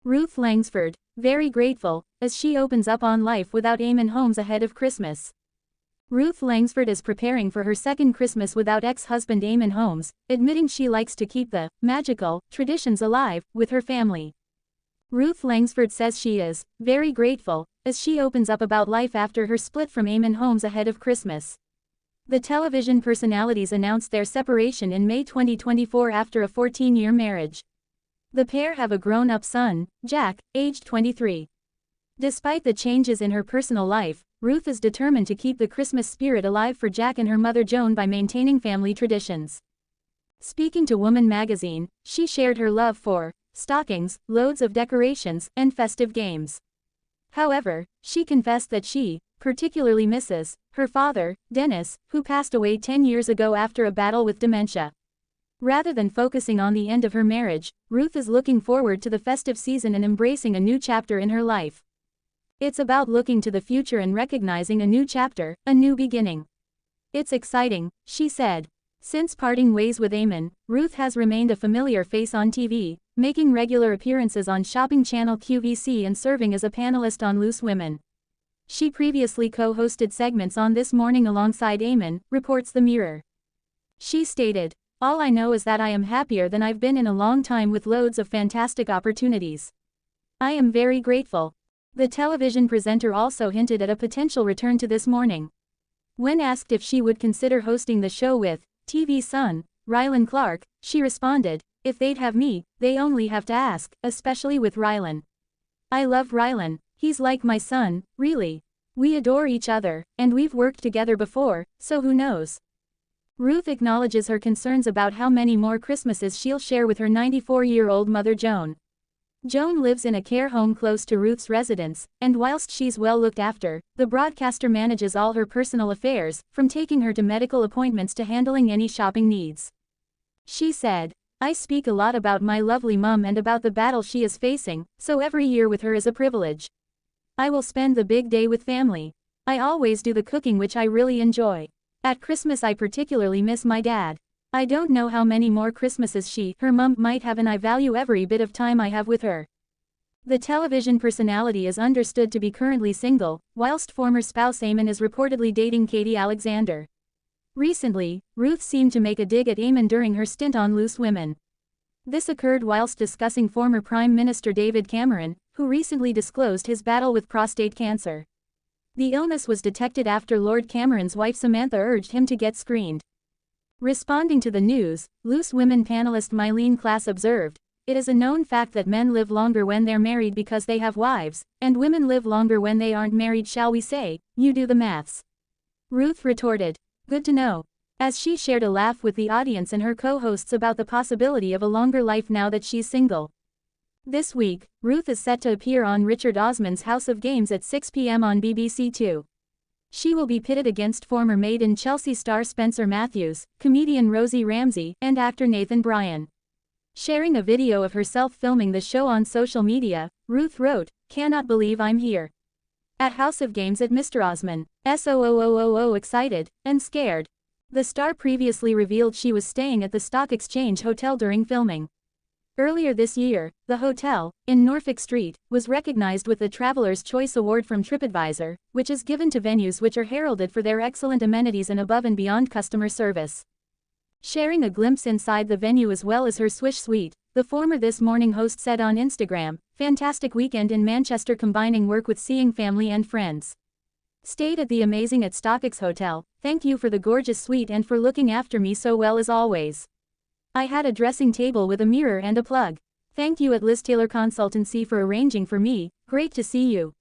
Ruth Langsford, very grateful, as she opens up on life without Eamonn Holmes ahead of Christmas. Ruth Langsford is preparing for her second Christmas without ex-husband Eamonn Holmes, admitting she likes to keep the magical traditions alive with her family. Ruth Langsford says she is very grateful as she opens up about life after her split from Eamonn Holmes ahead of Christmas. The television personalities announced their separation in May 2024 after a 14-year marriage. The pair have a grown-up son, Jack, aged 23. Despite the changes in her personal life, Ruth is determined to keep the Christmas spirit alive for Jack and her mother Joan by maintaining family traditions. Speaking to Woman magazine, she shared her love for stockings, loads of decorations, and festive games. However, she confessed that she particularly misses her father, Dennis, who passed away 10 years ago after a battle with dementia. Rather than focusing on the end of her marriage, Ruth is looking forward to the festive season and embracing a new chapter in her life. It's about looking to the future and recognizing a new chapter, a new beginning. It's exciting, she said. Since parting ways with Eamonn, Ruth has remained a familiar face on TV, making regular appearances on shopping channel QVC and serving as a panelist on Loose Women. She previously co-hosted segments on This Morning alongside Eamonn, reports The Mirror. She stated, "All I know is that I am happier than I've been in a long time with loads of fantastic opportunities. I am very grateful." The television presenter also hinted at a potential return to This Morning. When asked if she would consider hosting the show with TV son, Rylan Clark, she responded, "If they'd have me, they only have to ask, especially with Rylan. I love Rylan, he's like my son, really. We adore each other, and we've worked together before, so who knows." Ruth acknowledges her concerns about how many more Christmases she'll share with her 94-year-old mother Joan. Joan lives in a care home close to Ruth's residence, and whilst she's well looked after, the broadcaster manages all her personal affairs, from taking her to medical appointments to handling any shopping needs. She said, "I speak a lot about my lovely mum and about the battle she is facing, so every year with her is a privilege. I will spend the big day with family. I always do the cooking, which I really enjoy. At Christmas I particularly miss my dad. I don't know how many more Christmases her mum might have, and I value every bit of time I have with her." The television personality is understood to be currently single, whilst former spouse Eamonn is reportedly dating Katie Alexander. Recently, Ruth seemed to make a dig at Eamonn during her stint on Loose Women. This occurred whilst discussing former Prime Minister David Cameron, who recently disclosed his battle with prostate cancer. The illness was detected after Lord Cameron's wife Samantha urged him to get screened. Responding to the news, Loose Women panelist Mylene Klass observed, "It is a known fact that men live longer when they're married because they have wives, and women live longer when they aren't married, shall we say? You do the maths." Ruth retorted, "Good to know," as she shared a laugh with the audience and her co-hosts about the possibility of a longer life now that she's single. This week, Ruth is set to appear on Richard Osman's House of Games at 6 p.m. on BBC Two. She will be pitted against former Made in Chelsea star Spencer Matthews, comedian Rosie Ramsey, and actor Nathan Bryan. Sharing a video of herself filming the show on social media, Ruth wrote, "Cannot believe I'm here at House of Games at Mr. Osman. SOOOOO excited and scared." The star previously revealed she was staying at the Stock Exchange Hotel during filming. Earlier this year, the hotel, in Norfolk Street, was recognized with the Traveler's Choice Award from TripAdvisor, which is given to venues which are heralded for their excellent amenities and above and beyond customer service. Sharing a glimpse inside the venue as well as her Swish suite, the former This Morning host said on Instagram, "Fantastic weekend in Manchester combining work with seeing family and friends. Stayed at the amazing at StockX Hotel, thank you for the gorgeous suite and for looking after me so well as always. I had a dressing table with a mirror and a plug. Thank you at Liz Taylor Consultancy for arranging for me, great to see you."